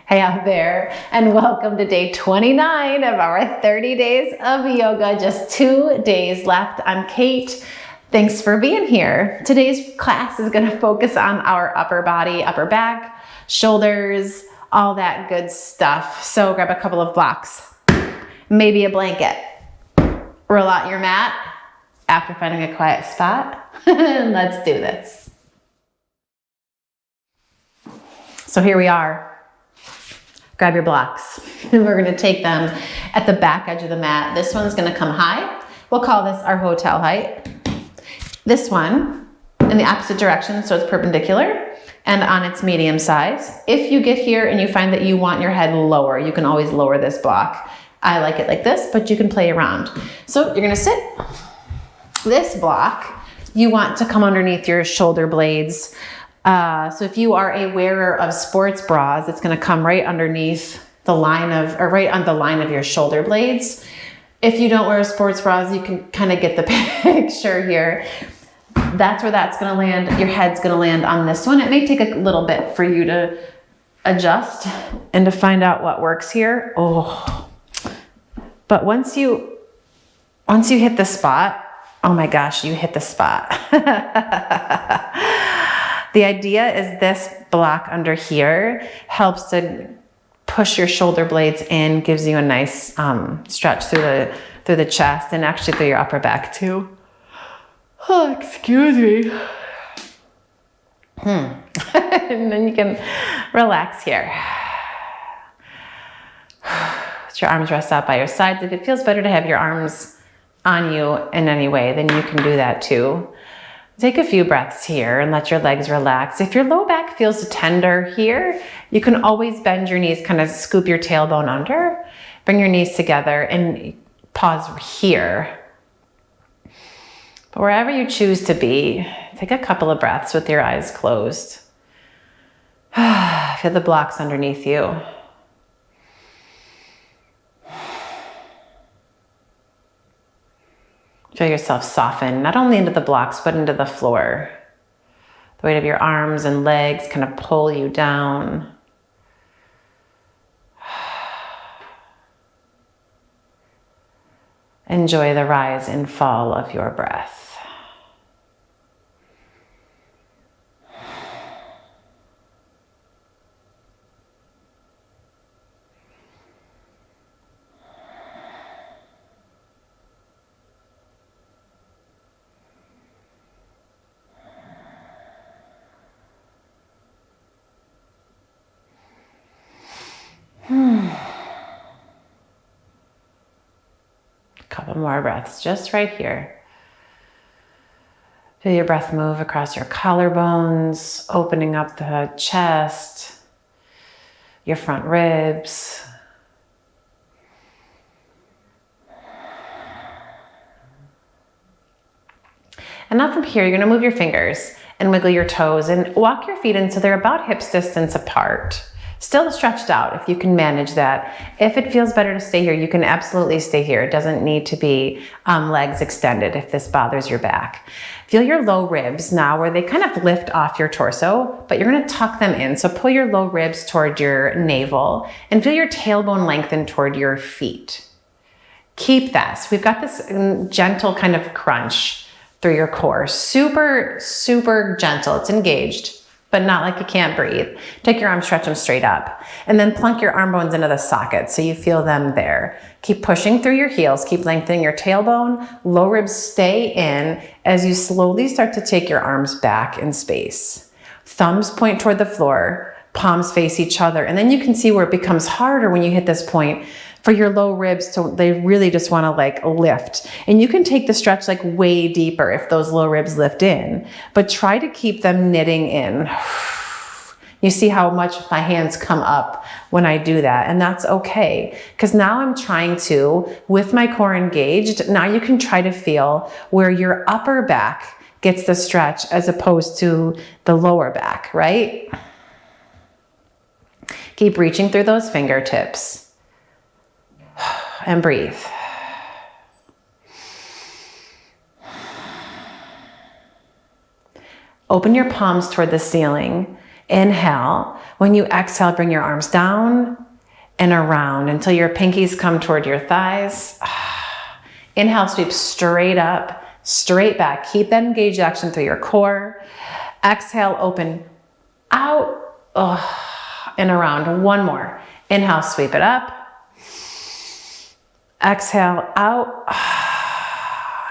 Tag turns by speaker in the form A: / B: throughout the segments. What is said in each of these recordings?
A: Hey out there, and welcome to day 29 of our 30 days of yoga. Just 2 days left. I'm Kate. Thanks for being here. Today's class is going to focus on our upper body, upper back, shoulders, all that good stuff. So grab a couple of blocks, maybe a blanket. Roll out your mat after finding a quiet spot. Let's do this. So here we are. Grab your blocks. We're going to take them at the back edge of the mat. This one's going to come high. We'll call this our hotel height. This one in the opposite direction, so it's perpendicular and on its medium size. If you get here and you find that you want your head lower, you can always lower this block. I like it like this, but you can play around. So you're going to sit. This block, you want to come underneath your shoulder blades. So if you are a wearer of sports bras, it's going to come right underneath the line of, or right on the line of your shoulder blades. If you don't wear sports bras, you can kind of get the picture here. That's where that's going to land. Your head's going to land on this one. It may take a little bit for you to adjust and to find out what works here. Oh, but once you hit the spot, oh my gosh, you hit the spot. The idea is this block under here helps to push your shoulder blades in, gives you a nice stretch through the chest and actually through your upper back too. Oh, excuse me. And then you can relax here. Let your arms rest out by your sides. If it feels better to have your arms on you in any way, then you can do that too. Take a few breaths here and let your legs relax. If your low back feels tender here, you can always bend your knees, kind of scoop your tailbone under, bring your knees together and pause here. But wherever you choose to be, take a couple of breaths with your eyes closed. Feel the blocks underneath you. Feel yourself soften, not only into the blocks, but into the floor. The weight of your arms and legs kind of pull you down. Enjoy the rise and fall of your breath. Couple more breaths just right here. Feel your breath move across your collarbones, opening up the chest, your front ribs. And now from here, you're going to move your fingers and wiggle your toes and walk your feet in so they're about hips distance apart. Still stretched out if you can manage that. If it feels better to stay here, you can absolutely stay here. It doesn't need to be legs extended if this bothers your back. Feel your low ribs now where they kind of lift off your torso, but you're going to tuck them in. So pull your low ribs toward your navel and feel your tailbone lengthen toward your feet. Keep that. So we've got this gentle kind of crunch through your core. Super, super gentle. It's engaged, but not like you can't breathe. Take your arms, stretch them straight up, and then plunk your arm bones into the socket so you feel them there. Keep pushing through your heels, keep lengthening your tailbone, low ribs stay in as you slowly start to take your arms back in space. Thumbs point toward the floor, palms face each other, and then you can see where it becomes harder when you hit this point for your low ribs to, they really just want to like lift. And you can take the stretch like way deeper if those low ribs lift in, but try to keep them knitting in. You see how much my hands come up when I do that, and that's okay. Because now I'm trying to, with my core engaged, now you can try to feel where your upper back gets the stretch as opposed to the lower back, right? Keep reaching through those fingertips. And breathe. Open your palms toward the ceiling Inhale. When you exhale, bring your arms down and around until your pinkies come toward your thighs. Inhale, sweep straight up, straight back. Keep that engaged action through your core. Exhale, open out and around. One more. Inhale, sweep it up. Exhale, out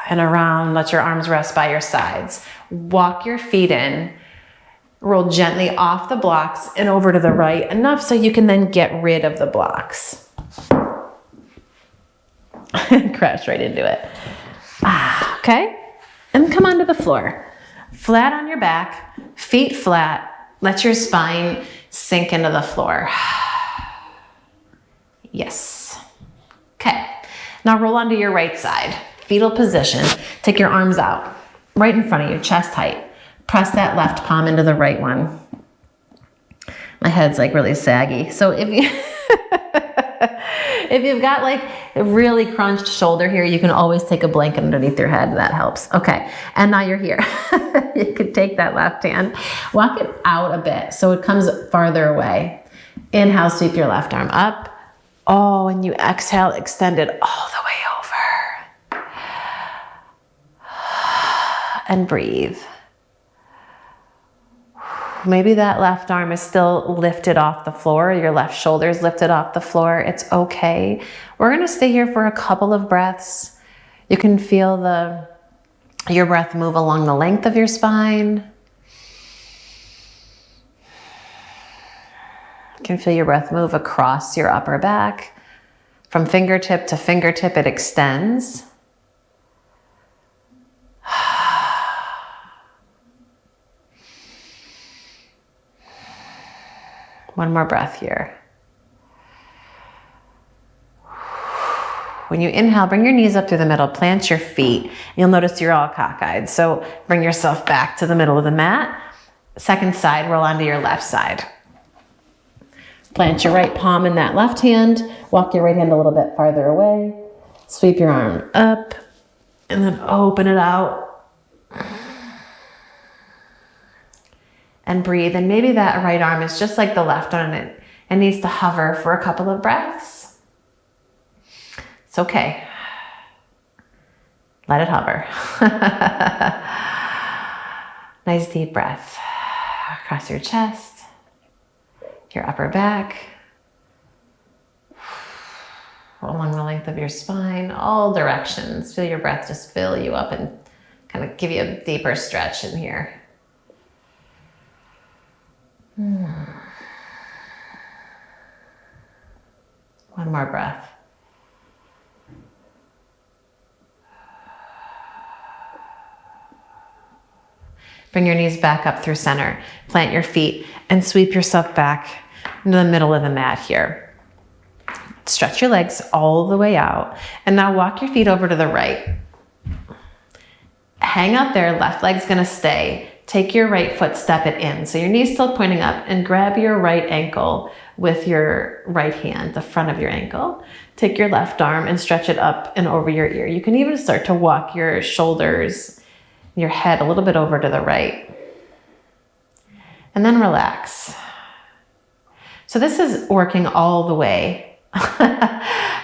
A: and around. Let your arms rest by your sides. Walk your feet in. Roll gently off the blocks and over to the right, enough so you can then get rid of the blocks. Crash right into it. Okay? And come onto the floor. Flat on your back, feet flat. Let your spine sink into the floor. Yes. Okay. Now roll onto your right side. Fetal position. Take your arms out, right in front of you, chest height. Press that left palm into the right one. My head's like really saggy. So if you if you've got like a really crunched shoulder here, you can always take a blanket underneath your head. That helps. Okay. And now you're here. You can take that left hand, walk it out a bit so it comes farther away. Inhale, sweep your left arm up. Oh, and you exhale, extend it all the way over. And breathe. Maybe that left arm is still lifted off the floor. Your left shoulder is lifted off the floor. It's okay. We're going to stay here for a couple of breaths. You can feel your breath move along the length of your spine. You can feel your breath move across your upper back. From fingertip to fingertip, it extends. One more breath here. When you inhale, bring your knees up through the middle, plant your feet. You'll notice you're all cockeyed. So bring yourself back to the middle of the mat. Second side, roll onto your left side. Plant your right palm in that left hand. Walk your right hand a little bit farther away. Sweep your arm up and then open it out. And breathe. And maybe that right arm is just like the left arm. It needs to hover for a couple of breaths. It's okay. Let it hover. Nice deep breath across your chest, your upper back, along the length of your spine, all directions. Feel your breath just fill you up and kind of give you a deeper stretch in here. One more breath. Bring your knees back up through center. Plant your feet and sweep yourself back into the middle of the mat here. Stretch your legs all the way out. And now walk your feet over to the right. Hang out there, left leg's gonna stay. Take your right foot, step it in. So your knee's still pointing up, and grab your right ankle with your right hand, the front of your ankle. Take your left arm and stretch it up and over your ear. You can even start to walk your shoulders, your head a little bit over to the right. And then relax. So this is working all the way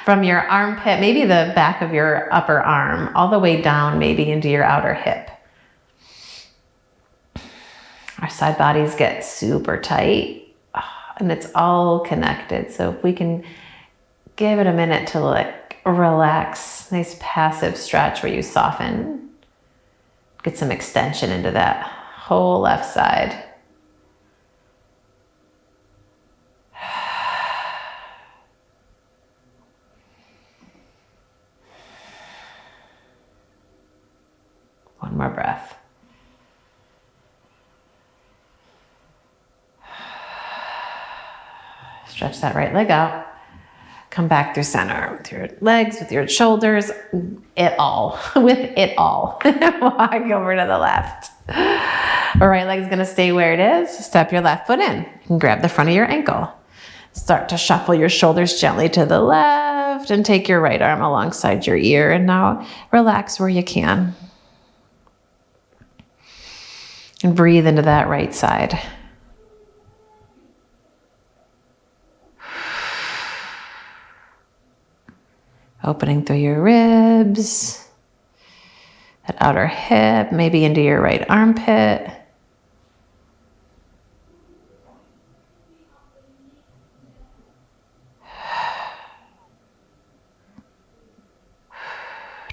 A: from your armpit, maybe the back of your upper arm, all the way down maybe into your outer hip. Our side bodies get super tight and it's all connected. So if we can give it a minute to like relax, nice passive stretch where you soften, get some extension into that whole left side. One more breath. Stretch that right leg out. Come back through center with your legs, with your shoulders, it all, with it all. Walk over to the left. Our right leg's gonna stay where it is. Step your left foot in and grab the front of your ankle. Start to shuffle your shoulders gently to the left and take your right arm alongside your ear. And now relax where you can. And breathe into that right side. Opening through your ribs, that outer hip, maybe into your right armpit.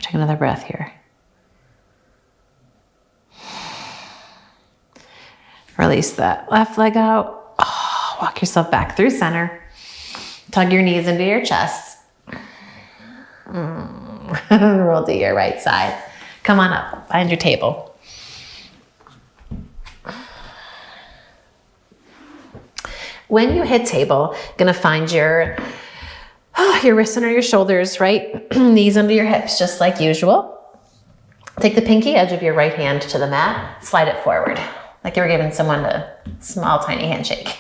A: Take another breath here. Release that left leg out. Oh, walk yourself back through center. Tug your knees into your chest. Roll to your right side. Come on up, find your table. When you hit table, gonna find your wrists under your shoulders, right? Knees under your hips, just like usual. Take the pinky edge of your right hand to the mat, slide it forward, like you were giving someone a small, tiny handshake.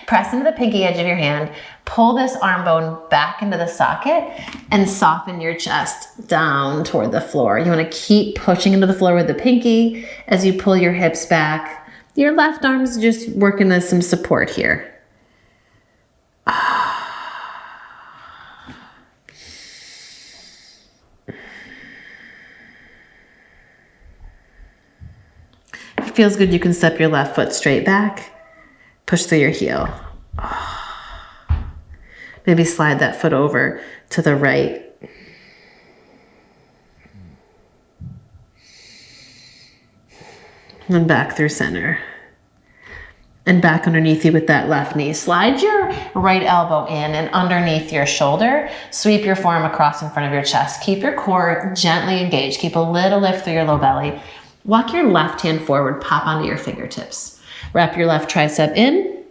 A: Press into the pinky edge of your hand, pull this arm bone back into the socket, and soften your chest down toward the floor. You wanna keep pushing into the floor with the pinky as you pull your hips back. Your left arm's just working as some support here. If it feels good, you can step your left foot straight back, push through your heel. Maybe slide that foot over to the right. And back through center. And back underneath you with that left knee. Slide your right elbow in and underneath your shoulder. Sweep your forearm across in front of your chest. Keep your core gently engaged. Keep a little lift through your low belly. Walk your left hand forward, pop onto your fingertips. Wrap your left tricep in.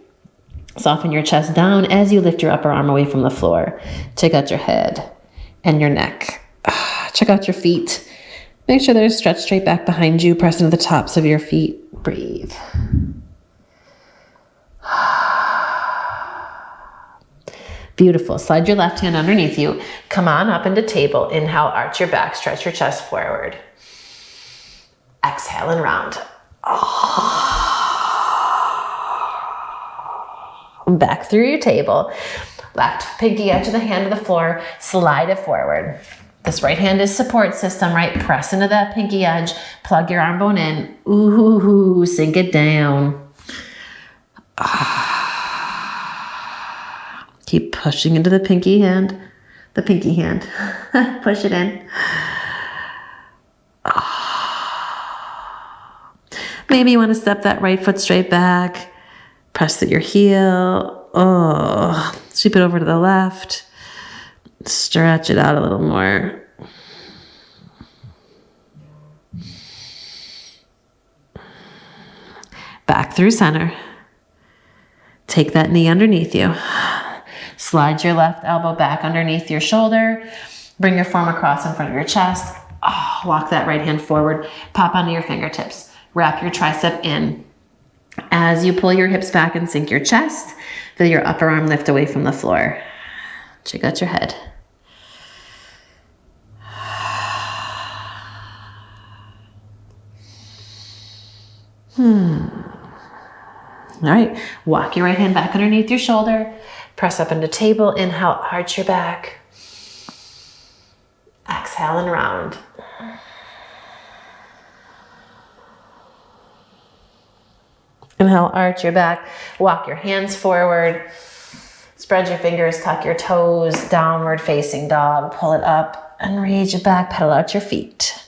A: Soften your chest down as you lift your upper arm away from the floor. Check out your head and your neck. Check out your feet. Make sure they're stretched straight back behind you. Press into the tops of your feet. Breathe. Beautiful. Slide your left hand underneath you. Come on up into table. Inhale, arch your back, stretch your chest forward. Exhale and round. Back through your table. Left pinky edge of the hand to the floor. Slide it forward. This right hand is support system, right? Press into that pinky edge. Plug your arm bone in. Ooh, sink it down. Keep pushing into the pinky hand. The pinky hand. Push it in. Maybe you want to step that right foot straight back. Press through your heel. Sweep it over to the left. Stretch it out a little more. Back through center. Take that knee underneath you. Slide your left elbow back underneath your shoulder. Bring your forearm across in front of your chest. Walk that right hand forward. Pop onto your fingertips. Wrap your tricep in. As you pull your hips back and sink your chest, feel your upper arm lift away from the floor. Check out your head. All right, walk your right hand back underneath your shoulder. Press up into table. Inhale, arch your back. Exhale and round. Inhale, arch your back. Walk your hands forward. Spread your fingers, tuck your toes, downward facing dog. Pull it up and reach it back. Pedal out your feet.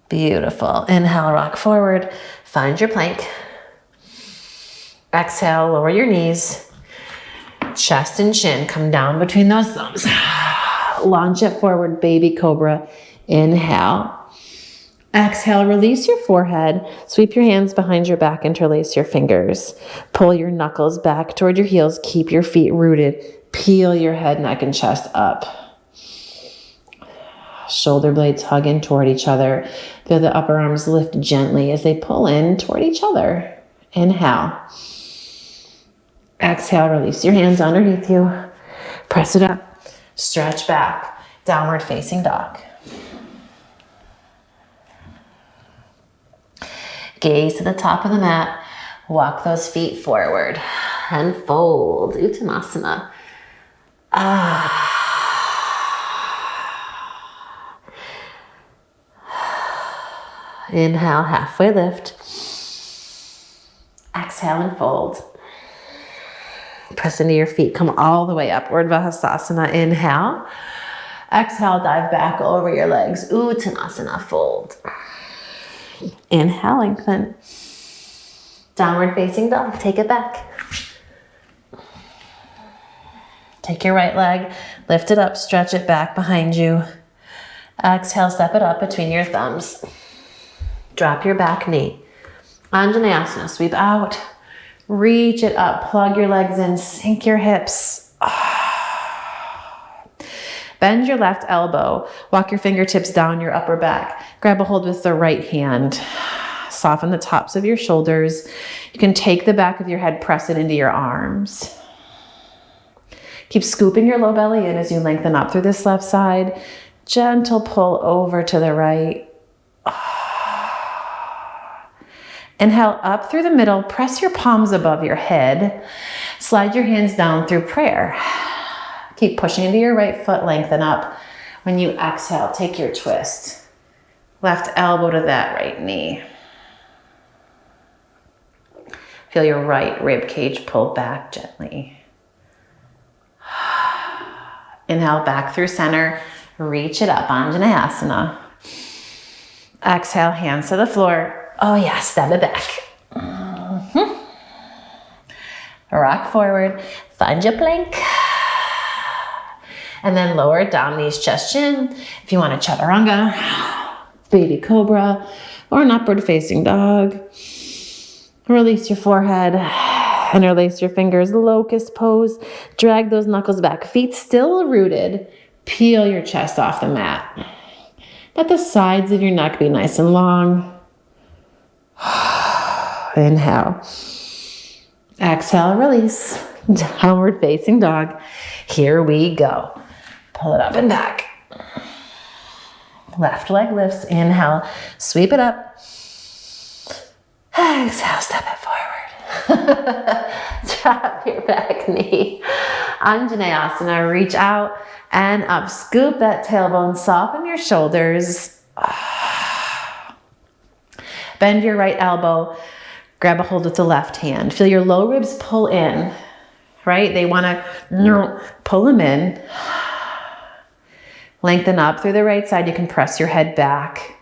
A: Beautiful. Inhale, rock forward. Find your plank. Exhale, lower your knees. Chest and chin come down between those thumbs. Launch it forward, baby cobra. Inhale. Exhale, release your forehead. Sweep your hands behind your back, interlace your fingers. Pull your knuckles back toward your heels. Keep your feet rooted. Peel your head, neck, and chest up. Shoulder blades hug in toward each other. Feel the upper arms lift gently as they pull in toward each other. Inhale. Exhale, release your hands underneath you. Press it up. Stretch back. Downward facing dog. Gaze to the top of the mat.
B: Walk those feet forward and fold, Uttanasana. Inhale, halfway lift. Exhale and fold. Press into your feet, come all the way up, Urdhva Hastasana, inhale. Exhale, dive back over your legs, Uttanasana, fold. Inhale, lengthen. Downward facing dog, take it back. Take your right leg, lift it up, stretch it back behind you. Exhale, step it up between your thumbs. Drop your back knee. Anjaneyasana, sweep out. Reach it up, plug your legs in, sink your hips. Bend your left elbow. Walk your fingertips down your upper back. Grab a hold with the right hand. Soften the tops of your shoulders. You can take the back of your head, press it into your arms. Keep scooping your low belly in as you lengthen up through this left side. Gentle pull over to the right. Inhale up through the middle. Press your palms above your head. Slide your hands down through prayer. Keep pushing into your right foot, lengthen up. When you exhale, take your twist. Left elbow to that right knee. Feel your right rib cage pull back gently. Inhale back through center. Reach it up, Anjaneyasana. Exhale, hands to the floor. Oh yeah, step it back. Rock forward, find your plank. And then lower it down, knees, chest, chin. If you want a chaturanga, baby cobra, or an upward facing dog. Release your forehead, interlace your fingers, locust pose. Drag those knuckles back, feet still rooted. Peel your chest off the mat. Let the sides of your neck be nice and long. Inhale. Exhale, release. Downward facing dog. Here we go. Pull it up and back. Left leg lifts. Inhale. Sweep it up. Exhale, step it forward. Drop your back knee. Anjaneyasana. Reach out and up. Scoop that tailbone. Soften your shoulders. Bend your right elbow. Grab a hold with the left hand. Feel your low ribs pull in, right? They want to pull them in. Lengthen up through the right side. You can press your head back.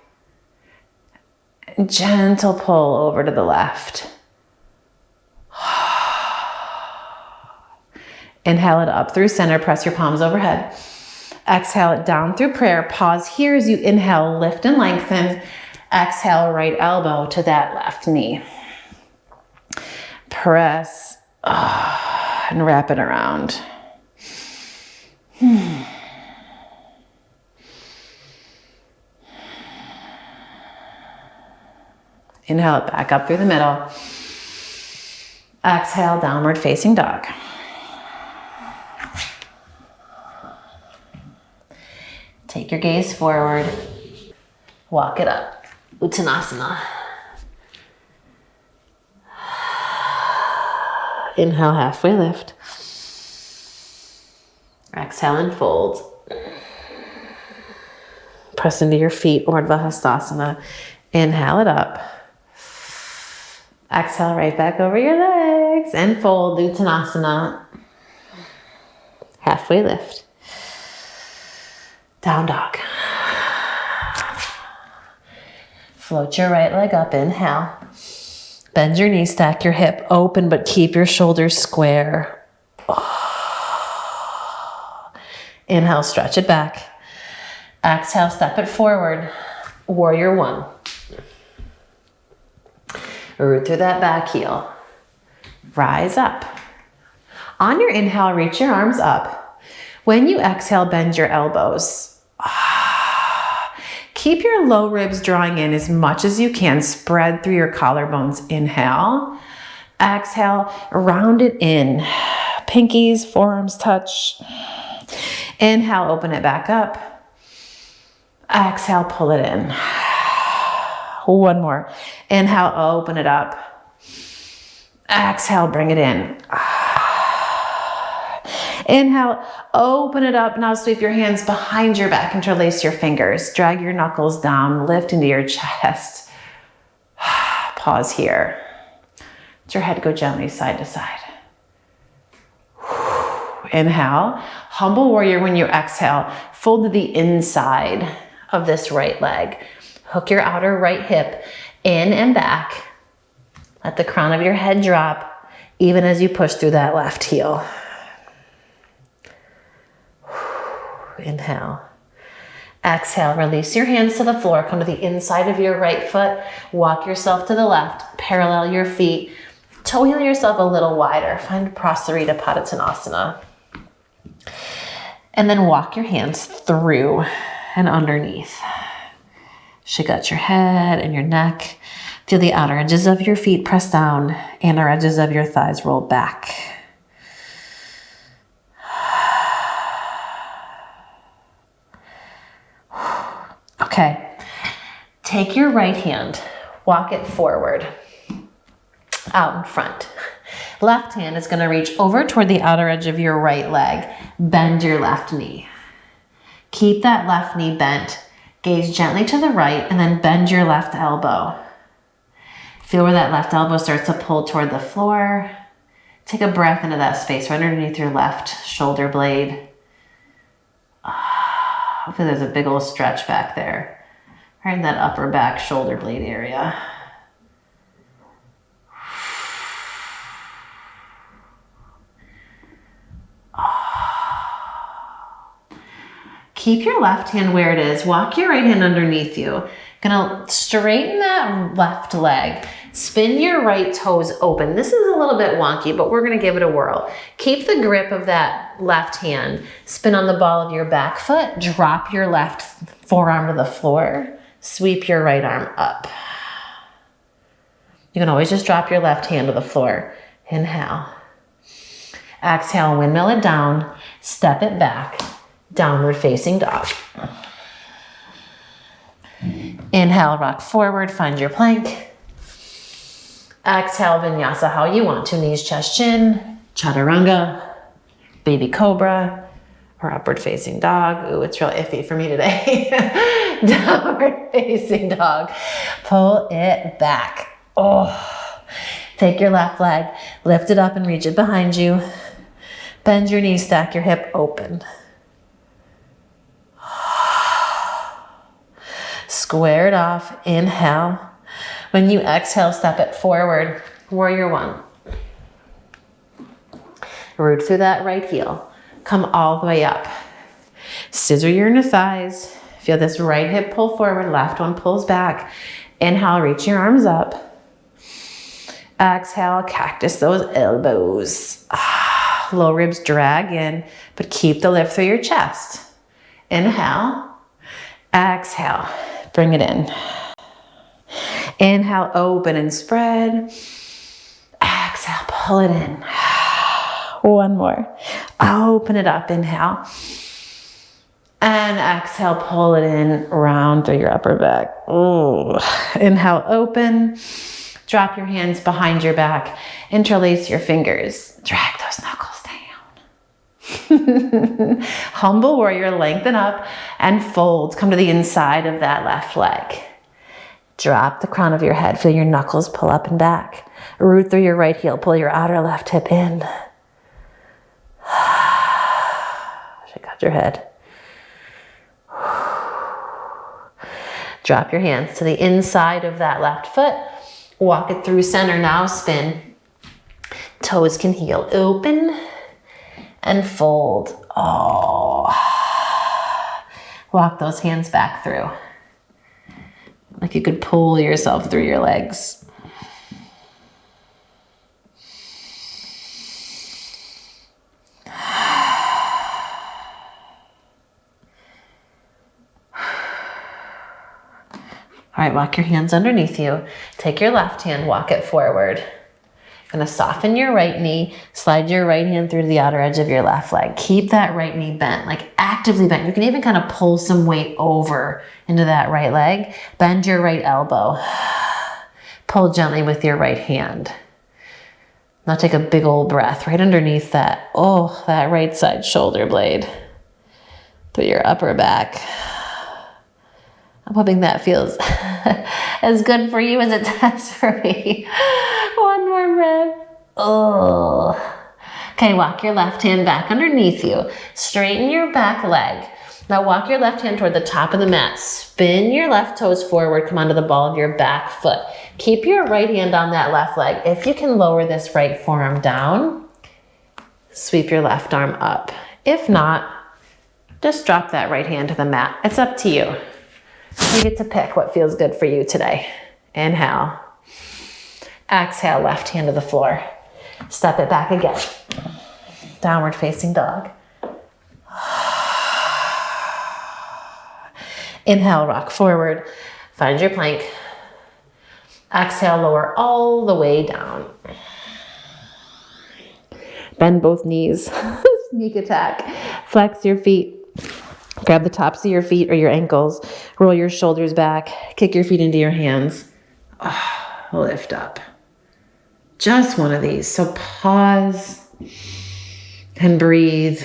B: Gentle pull over to the left. Inhale it up through center. Press your palms overhead. Exhale it down through prayer. Pause here as you inhale, lift and lengthen. Exhale, right elbow to that left knee. Press and wrap it around. Inhale it back up through the middle. Exhale, downward facing dog. Take your gaze forward. Walk it up. Uttanasana. Inhale, halfway lift. Exhale and fold. Press into your feet, Urdhva Hastasana. Inhale it up. Exhale right back over your legs and fold, Uttanasana. Halfway lift. Down dog. Float your right leg up, inhale. Bend your knee, stack your hip open, but keep your shoulders square. Inhale, stretch it back. Exhale, step it forward. Warrior one. Root through that back heel. Rise up. On your inhale, reach your arms up. When you exhale, bend your elbows. Keep your low ribs drawing in as much as you can. Spread through your collarbones. Inhale. Exhale, round it in. Pinkies, forearms touch. Inhale, open it back up. Exhale, pull it in. One more. Inhale, open it up.
A: Exhale, bring it in. Inhale, open it up. Now sweep your hands behind your back, interlace your fingers. Drag your knuckles down, lift into your chest. Pause here. Let your head go gently side to side. Inhale, humble warrior. When you exhale, fold to the inside of this right leg. Hook your outer right hip in and back. Let the crown of your head drop, even as you push through that left heel. Inhale. Exhale, release your hands to the floor. Come to the inside of your right foot. Walk yourself to the left. Parallel your feet. Toe heel yourself a little wider. Find Prasarita Padottanasana. And then walk your hands through and underneath. Shake out your head and your neck. Feel the outer edges of your feet press down and our edges of your thighs roll back. Okay, take your right hand, walk it forward, out in front. Left hand is gonna reach over toward the outer edge of your right leg. Bend your left knee. Keep that left knee bent. Gaze gently to the right and then bend your left elbow. Feel where that left elbow starts to pull toward the floor. Take a breath into that space right underneath your left shoulder blade. Hopefully there's a big old stretch back there, right in that upper back shoulder blade area. Keep your left hand where it is. Walk your right hand underneath you. Gonna straighten that left leg. Spin your right toes open. This is a little bit wonky, but we're gonna give it a whirl. Keep the grip of that left hand. Spin on the ball of your back foot. Drop your left forearm to the floor. Sweep your right arm up. You can always just drop your left hand to the floor. Inhale. Exhale, windmill it down. Step it back. Downward facing dog. Inhale, rock forward, find your plank. Exhale, vinyasa how you want to. Knees, chest, chin, chaturanga, baby cobra, or upward facing dog. Ooh, it's real iffy for me today. Downward facing dog. Pull it back. Oh, take your left leg, lift it up and reach it behind you. Bend your knees, stack your hip open. Square it off, inhale. When you exhale, step it forward, warrior one. Root through that right heel. Come all the way up. Scissor your inner thighs. Feel this right hip pull forward, left one pulls back. Inhale, reach your arms up. Exhale, cactus those elbows. Low ribs drag in, but keep the lift through your chest. Inhale, exhale. Bring it in. Inhale, open and spread. Exhale, pull it in. One more. Open it up, inhale. And exhale, pull it in, round through your upper back. Ooh. Inhale, open. Drop your hands behind your back. Interlace your fingers. Drag those knuckles down. Humble warrior, lengthen up and fold. Come to the inside of that left leg. Drop the crown of your head. Feel your knuckles pull up and back. Root through your right heel. Pull your outer left hip in. Shake out your head. Drop your hands to the inside of that left foot. Walk it through center now. Spin. Toes can heel. Open and fold. Oh. Walk those hands back through. Like you could pull yourself through your legs. All right, walk your hands underneath you. Take your left hand, walk it forward. Gonna soften your right knee, slide your right hand through the outer edge of your left leg. Keep that right knee bent, like actively bent. You can even kind of pull some weight over into that right leg. Bend your right elbow. Pull gently with your right hand.
B: Now take a big old breath right underneath that, that right side shoulder blade through your upper back. I'm hoping that feels as good for you as it does for me. One more breath. Oh. Okay, walk your left hand back underneath you. Straighten your back leg. Now walk your left hand toward the top of the mat. Spin your left toes forward. Come onto the ball of your back foot. Keep your right hand on that left leg. If you can lower this right forearm down, sweep your left arm up. If not, just drop that right hand to the mat. It's up to you. You get to pick what feels good for you today. Inhale. Exhale, left hand to the floor. Step it back again. Downward facing dog. Inhale, rock forward. Find your plank. Exhale, lower all the way down. Bend both knees. Sneak attack. Flex your feet. Grab the tops of your feet or your ankles. Roll your shoulders back. Kick your feet into your hands. Lift up. Just one of these. So pause and breathe.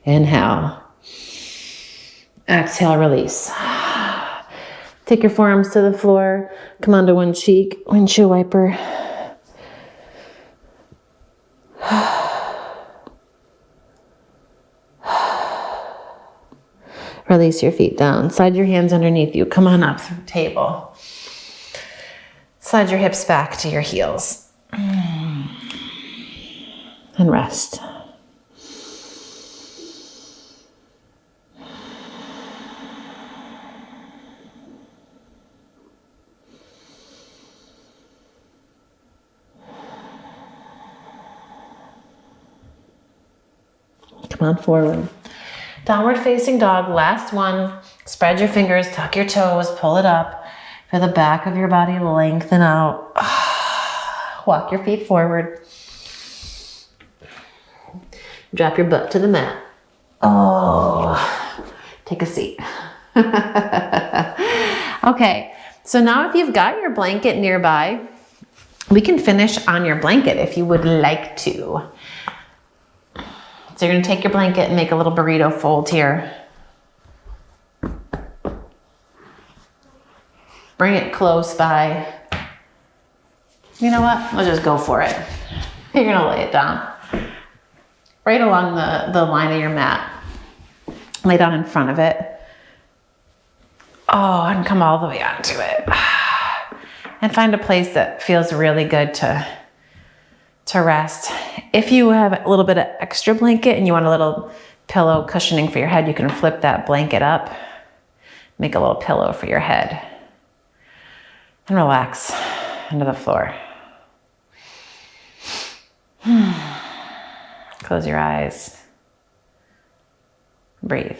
B: Inhale. Exhale, release. Take your forearms to the floor. Come onto one cheek. Windshield wiper. Release your feet down. Slide your hands underneath you. Come on up through the table. Slide your hips back to your heels. And rest. Come on forward. Downward facing dog, last one. Spread your fingers, tuck your toes, pull it up. Feel the back of your body lengthen out. Walk your feet forward. Drop your butt to the mat. Take a seat. Okay, so now if you've got your blanket nearby, we can finish on your blanket if you would like to. So you're gonna take your blanket and make a little burrito fold here. Bring it close by. You know what? Let's just go for it. You're gonna lay it down. Right along the line of your mat. Lay down in front of it. And come all the way onto it. And find a place that feels really good to rest. If you have a little bit of extra blanket and you want a little pillow cushioning for your head, you can flip that blanket up, make a little pillow for your head, and relax into the floor. Close your eyes. Breathe.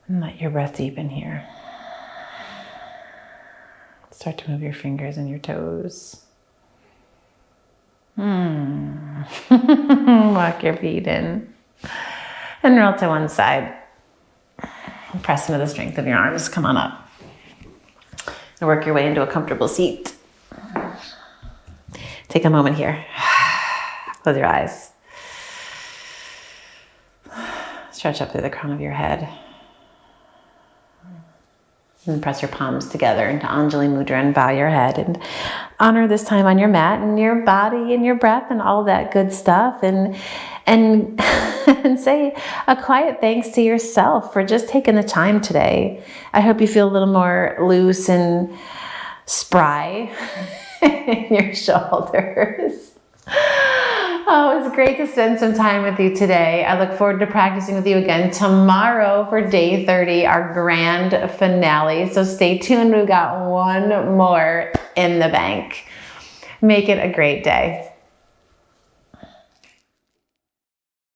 B: And let your breath deepen here.
A: Start to move your fingers and your toes. Walk your feet in. And roll to one side. Press into the strength of your arms. Come on up. And work your way into a comfortable seat. Take a moment here. Close your eyes. Stretch up through the crown of your head. And press your palms together into Anjali Mudra and bow your head and honor this time on your mat and your body and your breath and all that good stuff. And and say a quiet thanks to yourself for just taking the time today. I hope you feel a little more loose and spry in your shoulders. Oh, it's great to spend some time with you today. I look forward to practicing with you again tomorrow for day 30, our grand finale. So stay tuned. We've got one more in the bank. Make it a great day.